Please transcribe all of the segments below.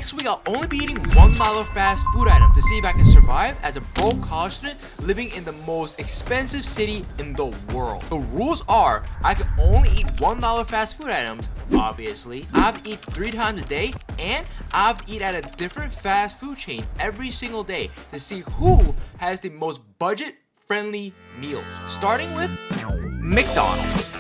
Next week, I'll only be eating $1 fast food item to see if I can survive as a broke college student living in the most expensive city in the world. The rules are, I can only eat $1 fast food items, obviously. I have to eat 3 times a day, and I have to eat at a different fast food chain every single day to see who has the most budget-friendly meals. Starting with McDonald's.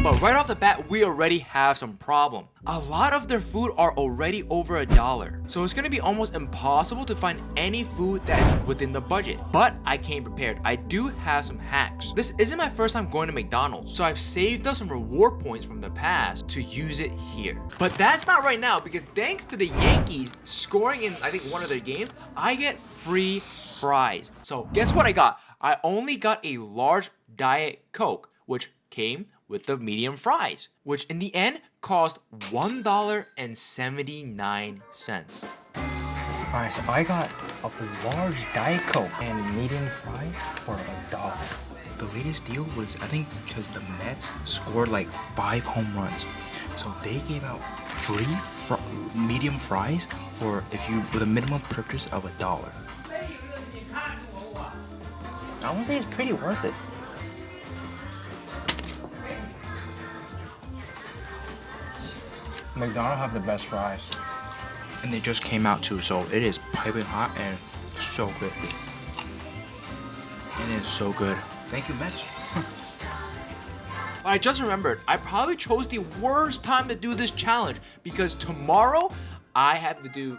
But right off the bat, we already have some problem. A lot of their food are already over $1. So it's gonna be almost impossible to find any food that is within the budget. But I came prepared. I do have some hacks. This isn't my first time going to McDonald's, so I've saved up some reward points from the past to use it here. But that's not right now, because thanks to the Yankees scoring in, I think, one of their games, I get free fries. So guess what I got? I only got a large Diet Coke, which came with the medium fries, which in the end cost $1.79. Alright, so I got a large Diet Coke and medium fries for $1. The latest deal was, I think, because the Mets scored like 5 home runs, so they gave out free medium fries for with a minimum purchase of $1. I would say it's pretty worth it. McDonald's have the best fries. And they just came out too, so it is piping hot and so good. It is so good. Thank you, Mets. I just remembered, I probably chose the worst time to do this challenge because tomorrow I have to do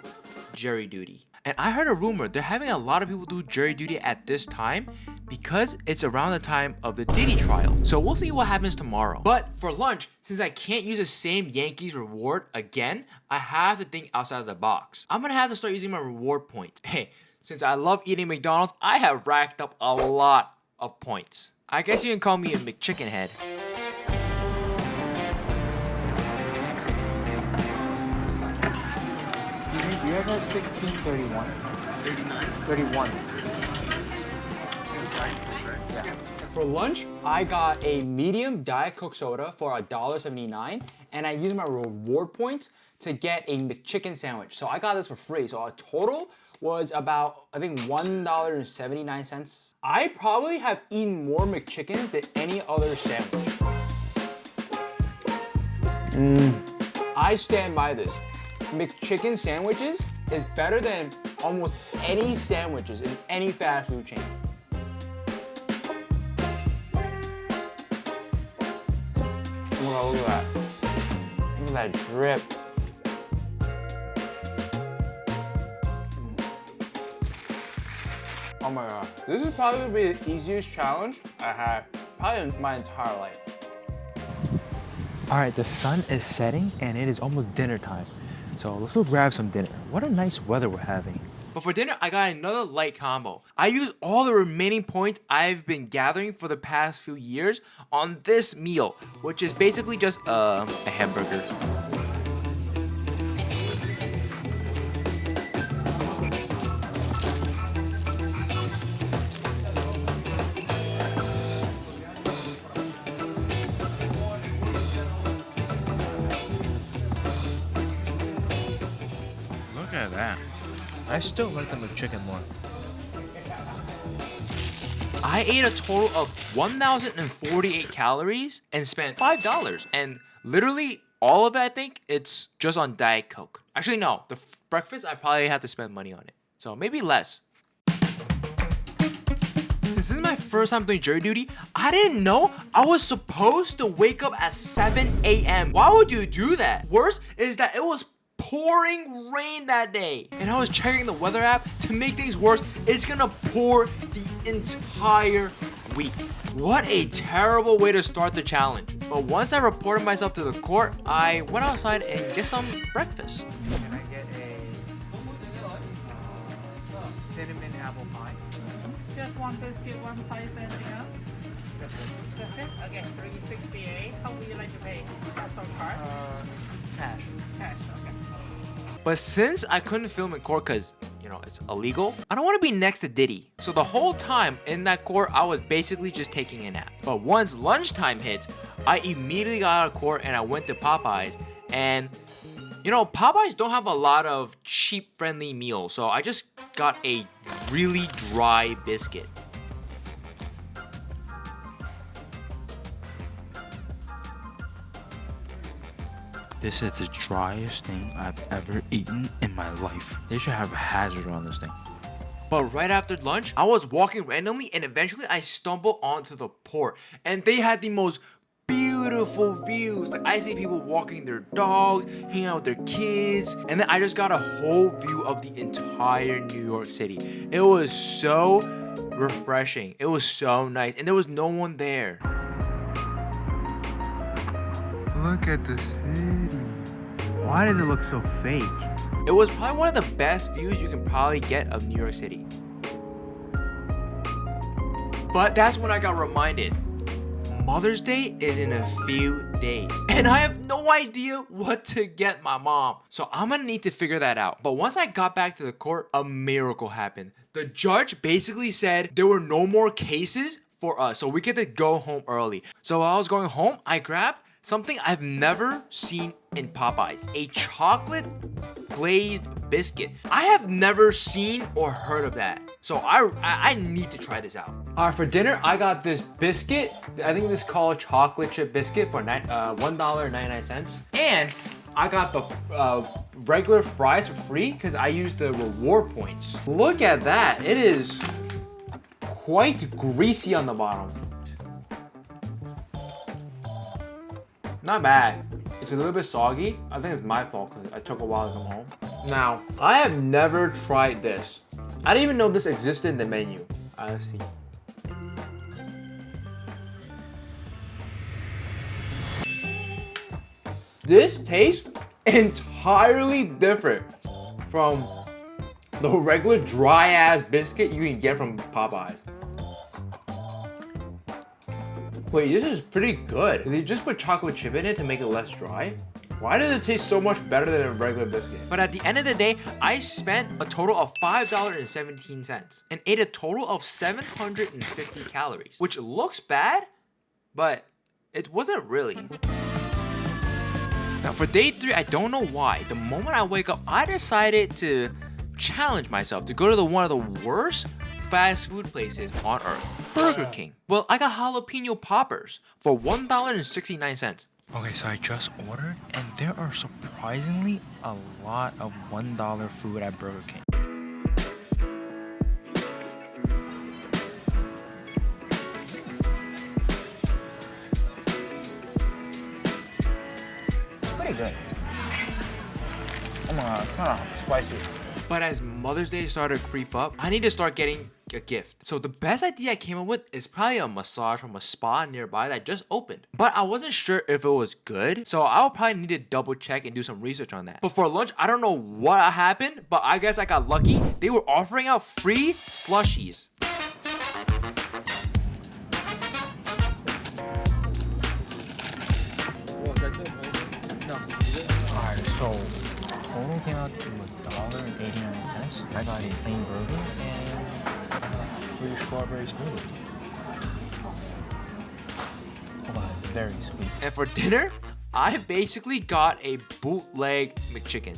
jury duty. And I heard a rumor they're having a lot of people do jury duty at this time because it's around the time of the Diddy trial. So we'll see what happens tomorrow. But for lunch, since I can't use the same Yankees reward again, I have to think outside of the box. I'm gonna have to start using my reward points. Hey, since I love eating McDonald's, I have racked up a lot of points. I guess you can call me a McChicken head. Do you guys have 1631? 39? 31. Yeah. For lunch, I got a medium Diet Coke soda for $1.79, and I used my reward points to get a McChicken sandwich. So I got this for free. So our total was about, I think, $1.79. I probably have eaten more McChickens than any other sandwich. I stand by this. McChicken sandwiches is better than almost any sandwiches in any fast food chain. Whoa, look at that. Look at that drip. Oh my god. This is probably gonna be the easiest challenge I had probably in my entire life. Alright, the sun is setting and it is almost dinner time. So let's go grab some dinner. What a nice weather we're having. But for dinner, I got another light combo. I used all the remaining points I've been gathering for the past few years on this meal, which is basically just a hamburger. Look at that. I still like the McChicken more. I ate a total of 1,048 calories and spent $5. And literally all of it, I think, it's just on Diet Coke. Actually, no. The breakfast, I probably have to spend money on it. So maybe less. Since this is my first time doing jury duty, I didn't know I was supposed to wake up at 7 a.m. Why would you do that? Worse is that it was pouring rain that day. And I was checking the weather app to make things worse. It's gonna pour the entire week. What a terrible way to start the challenge. But once I reported myself to the court, I went outside and get some breakfast. Can I get a cinnamon apple pie? Just one biscuit, one slice, anything else? That's it? Okay, $3.68. How would you like to pay? Cash or card? Cash. Cash, okay. But since I couldn't film in court because, you know, it's illegal, I don't want to be next to Diddy. So the whole time in that court, I was basically just taking a nap. But once lunchtime hits, I immediately got out of court and I went to Popeyes. And, you know, Popeyes don't have a lot of cheap friendly meals. So I just got a really dry biscuit. This is the driest thing I've ever eaten in my life. They should have a hazard on this thing. But right after lunch, I was walking randomly and eventually I stumbled onto the port. And they had the most beautiful views. Like, I see people walking their dogs, hanging out with their kids. And then I just got a whole view of the entire New York City. It was so refreshing. It was so nice. And there was no one there. Look at the city. Why does it look so fake? It was probably one of the best views you can probably get of New York City. But that's when I got reminded. Mother's Day is in a few days. And I have no idea what to get my mom. So I'm gonna need to figure that out. But once I got back to the court, a miracle happened. The judge basically said there were no more cases for us, so we get to go home early. So while I was going home, I grabbed something I've never seen in Popeyes, a chocolate glazed biscuit. I have never seen or heard of that. So I need to try this out. All right, for dinner, I got this biscuit. I think this is called chocolate chip biscuit for $1.99. And I got the regular fries for free because I used the reward points. Look at that. It is quite greasy on the bottom. Not bad. It's a little bit soggy. I think it's my fault because it took a while to come home. Now, I have never tried this. I didn't even know this existed in the menu. Let's see. This tastes entirely different from the regular dry ass biscuit you can get from Popeyes. Wait, this is pretty good. Did they just put chocolate chip in it to make it less dry? Why does it taste so much better than a regular biscuit? But at the end of the day, I spent a total of $5.17 and ate a total of 750 calories, which looks bad, but it wasn't really. Now for day 3, I don't know why. The moment I wake up, I decided to challenge myself to go to one of the worst fast food places on earth, Burger King. Well, I got jalapeno poppers for $1.69. Okay, so I just ordered, and there are surprisingly a lot of $1 food at Burger King. Pretty good. Oh my god, it's kind of spicy. But as Mother's Day started to creep up, I need to start getting a gift. So the best idea I came up with is probably a massage from a spa nearby that just opened. But I wasn't sure if it was good, so I'll probably need to double check and do some research on that. But for lunch, I don't know what happened, but I guess I got lucky. They were offering out free slushies. Alright, so total came out to $1.89. I got a plain burger and a free strawberry smoothie. Oh god, it's very sweet. And for dinner, I basically got a bootleg McChicken.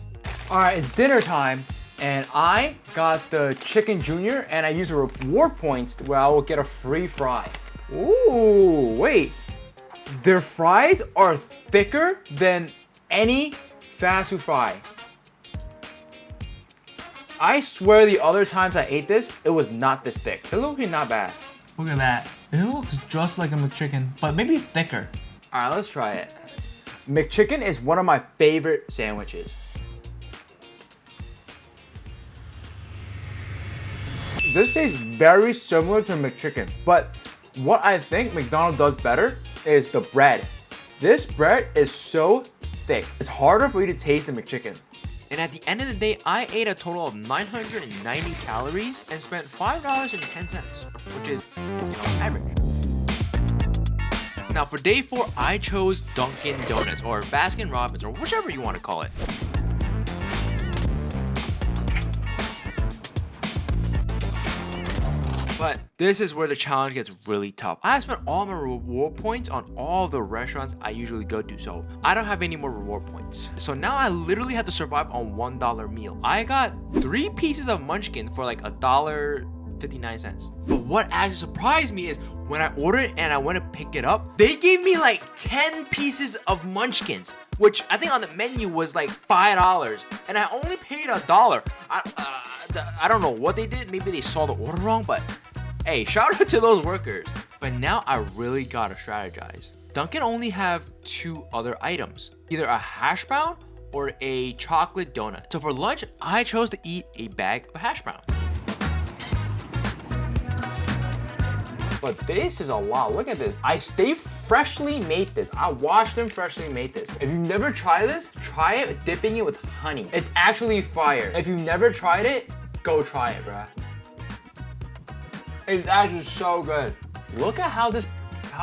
All right, it's dinner time, and I got the chicken junior, and I used the reward points where I will get a free fry. Ooh, wait. Their fries are thicker than any fast food fry. I swear the other times I ate this, it was not this thick. It looks not bad. Look at that. It looks just like a McChicken, but maybe thicker. All right, let's try it. McChicken is one of my favorite sandwiches. This tastes very similar to McChicken, but what I think McDonald's does better is the bread. This bread is so thick. It's harder for you to taste the McChicken. And at the end of the day, I ate a total of 990 calories and spent $5.10, which is, average. Now for day 4, I chose Dunkin' Donuts or Baskin Robbins or whichever you want to call it. This is where the challenge gets really tough. I have spent all my reward points on all the restaurants I usually go to, so I don't have any more reward points. So now I literally have to survive on $1 meal. I got 3 pieces of munchkin for like $1.59. But what actually surprised me is when I ordered it and I went to pick it up, they gave me like 10 pieces of munchkins, which I think on the menu was like $5, and I only paid $1. I don't know what they did. Maybe they saw the order wrong, but hey, shout out to those workers. But now I really gotta strategize. Dunkin' only have 2 other items, either a hash brown or a chocolate donut. So for lunch, I chose to eat a bag of hash brown. But this is a lot. Look at this. They freshly made this. I washed and freshly made this. If you've never tried this, try it dipping it with honey. It's actually fire. If you've never tried it, go try it, bruh. It's actually so good. Look at how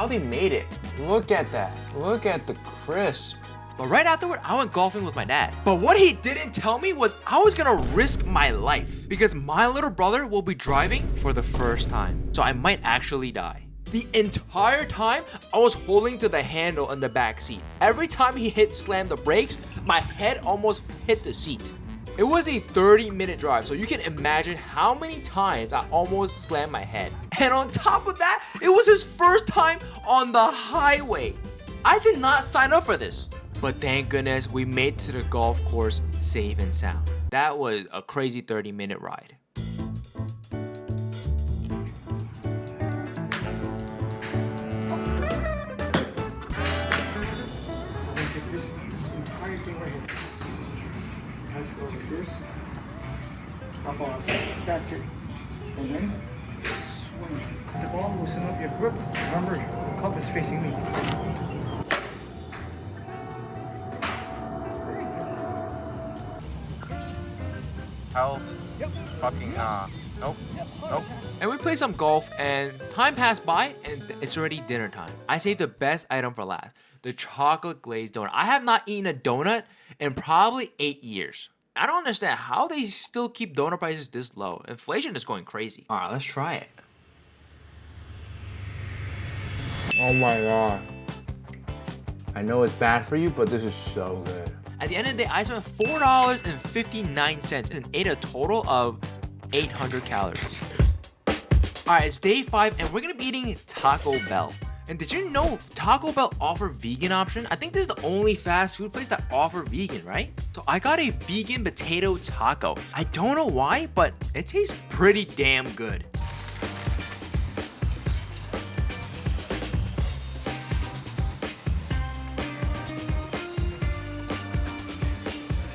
they made it. Look at that. Look at the crisp. But right afterward, I went golfing with my dad. But what he didn't tell me was I was gonna risk my life because my little brother will be driving for the first time. So I might actually die. The entire time, I was holding to the handle in the back seat. Every time he slammed the brakes, my head almost hit the seat. It was a 30-minute drive, so you can imagine how many times I almost slammed my head. And on top of that, it was his first time on the highway. I did not sign up for this. But thank goodness we made it to the golf course safe and sound. That was a crazy 30-minute ride. This entire thing right here has to go like this. How far? That's it. And then swing. The ball will loosen up your grip. Remember, the club is facing me. Health. Fucking nope. Nope. And we played some golf and time passed by and it's already dinner time. I saved the best item for last, the chocolate glazed donut. I have not eaten a donut in probably 8 years. I don't understand how they still keep donut prices this low. Inflation is going crazy. All right, let's try it. Oh my God. I know it's bad for you, but this is so good. At the end of the day, I spent $4.59 and ate a total of 800 calories. Alright, it's day 5 and we're gonna be eating Taco Bell. And did you know Taco Bell offer vegan option? I think this is the only fast food place that offer vegan, right? So I got a vegan potato taco. I don't know why, but it tastes pretty damn good.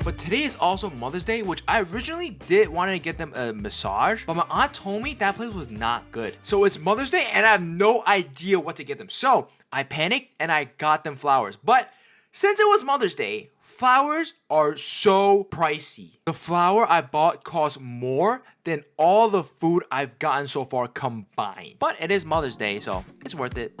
But today is also Mother's Day, which I originally did want to get them a massage, but my aunt told me that place was not good. So it's Mother's Day and I have no idea what to get them. So I panicked and I got them flowers. But since it was Mother's Day, flowers are so pricey. The flower I bought cost more than all the food I've gotten so far combined. But it is Mother's Day, so it's worth it.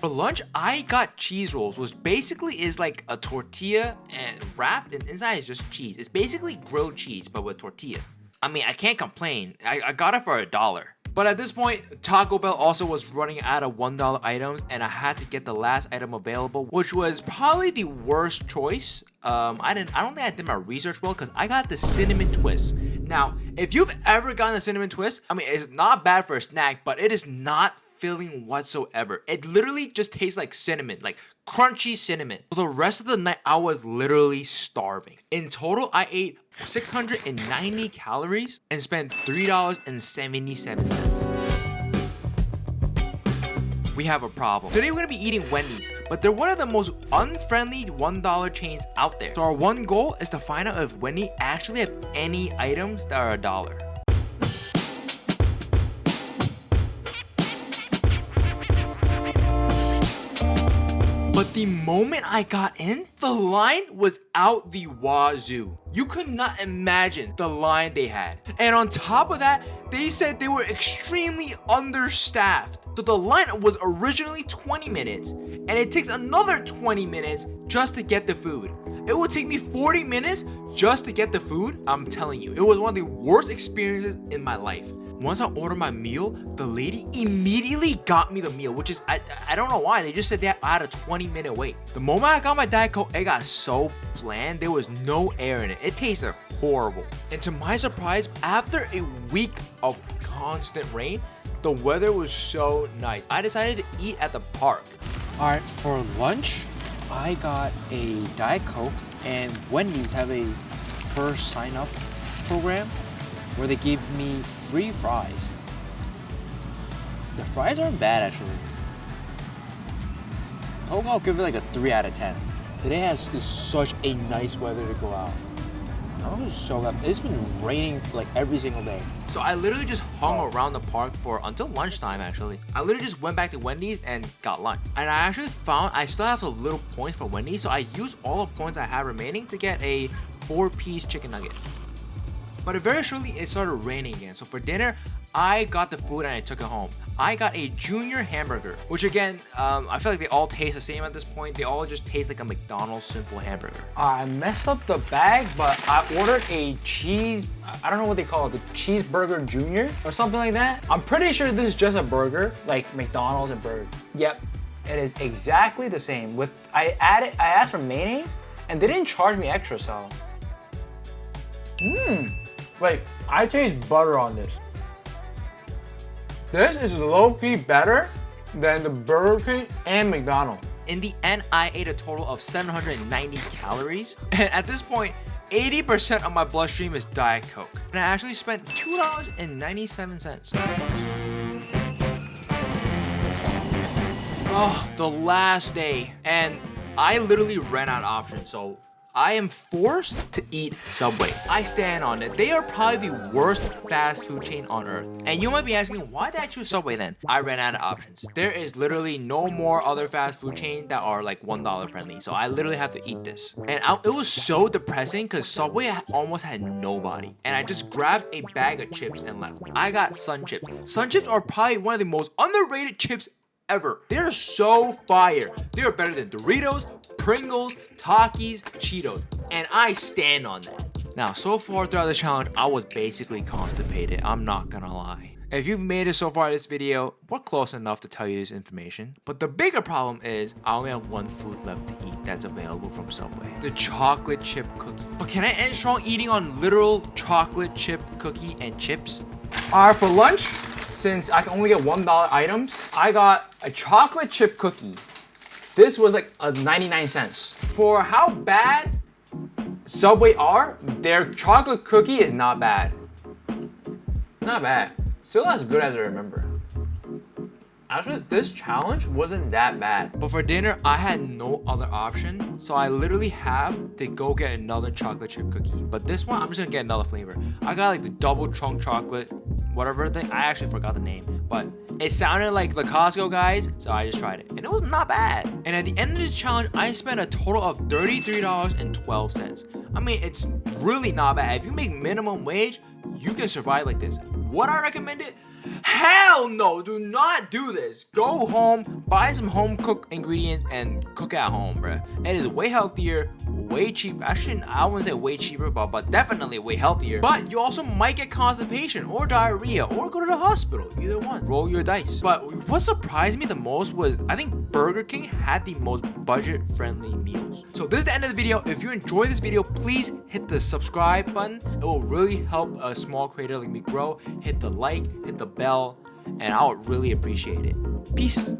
For lunch, I got cheese rolls, which basically is like a tortilla and wrapped, and inside is just cheese. It's basically grilled cheese, but with tortilla. I mean, I can't complain. I got it for $1. But at this point, Taco Bell also was running out of $1 items, and I had to get the last item available, which was probably the worst choice. I don't think I did my research well because I got the cinnamon twist. Now, if you've ever gotten a cinnamon twist, I mean, it's not bad for a snack, but it is not filling whatsoever. It literally just tastes like cinnamon, like crunchy cinnamon. For the rest of the night, I was literally starving. In total, I ate 690 calories and spent $3.77. We have a problem. Today we're gonna be eating Wendy's, but they're one of the most unfriendly $1 chains out there. So our one goal is to find out if Wendy's actually have any items that are $1. But the moment I got in, the line was out the wazoo. You could not imagine the line they had. And on top of that, they said they were extremely understaffed. So the line was originally 20 minutes, and it takes another 20 minutes just to get the food. It would take me 40 minutes just to get the food. I'm telling you, it was one of the worst experiences in my life. Once I ordered my meal, the lady immediately got me the meal, which is, I don't know why. They just said that I had a 20-minute wait. The moment I got my Diet Coke, it got so bland. There was no air in it. It tasted horrible. And to my surprise, after a week of constant rain, the weather was so nice. I decided to eat at the park. All right, for lunch, I got a Diet Coke, and Wendy's have a first sign-up program where they give me free fries. The fries aren't bad, actually. I'll give it like a 3 out of 10. Today is such a nice weather to go out. I was so glad. It's been raining like every single day. So I literally just hung around the park for until lunchtime actually. I literally just went back to Wendy's and got lunch. And I actually found I still have a little points for Wendy's, so I used all the points I have remaining to get a 4-piece chicken nugget. But very shortly it started raining again. So for dinner, I got the food and I took it home. I got a junior hamburger, which again, I feel like they all taste the same at this point. They all just taste like a McDonald's simple hamburger. I messed up the bag, but I ordered a cheese, I don't know what they call it, the cheeseburger junior or something like that. I'm pretty sure this is just a burger, like McDonald's and burger. Yep, it is exactly the same. I asked for mayonnaise and they didn't charge me extra, so. Wait, I taste butter on this. This is low-key better than the Burger King and McDonald's. In the end, I ate a total of 790 calories. And at this point, 80% of my bloodstream is Diet Coke. And I actually spent $2.97. Oh, the last day. And I literally ran out of options, so I am forced to eat Subway. I stand on it. They are probably the worst fast food chain on earth. And you might be asking, why did I choose Subway then? I ran out of options. There is literally no more other fast food chains that are like $1 friendly. So I literally have to eat this. And it was so depressing because Subway almost had nobody. And I just grabbed a bag of chips and left. I got Sun Chips. Sun Chips are probably one of the most underrated chips ever. They're so fire. They are better than Doritos, Pringles, Takis, Cheetos, and I stand on that. Now, so far throughout the challenge, I was basically constipated. I'm not gonna lie. If you've made it so far in this video, we're close enough to tell you this information. But the bigger problem is I only have one food left to eat that's available from Subway. The chocolate chip cookie. But can I end strong eating on literal chocolate chip cookie and chips? All right, for lunch, since I can only get $1 items, I got a chocolate chip cookie. This was like 99 cents. For how bad Subway are, their chocolate cookie is not bad. Not bad. Still as good as I remember. Actually, this challenge wasn't that bad. But for dinner, I had no other option, so I literally have to go get another chocolate chip cookie. But this one, I'm just gonna get another flavor. I got like the double chunk chocolate, whatever thing. I actually forgot the name, but it sounded like the Costco guys, so I just tried it, and it was not bad. And at the end of this challenge, I spent a total of $33.12. I mean, it's really not bad. If you make minimum wage, you can survive like this. Would I recommend it? Hell no, do not do this. Go home, buy some home cooked ingredients and cook at home, bruh. It is way healthier, way cheap. Actually, I wouldn't say way cheaper, but definitely way healthier. But you also might get constipation or diarrhea or go to the hospital. Either one. Roll your dice. But what surprised me the most was I think Burger King had the most budget-friendly meals. So this is the end of the video. If you enjoyed this video, please hit the subscribe button. It will really help a small creator like me grow. Hit the like, hit the bell, and I would really appreciate it. Peace.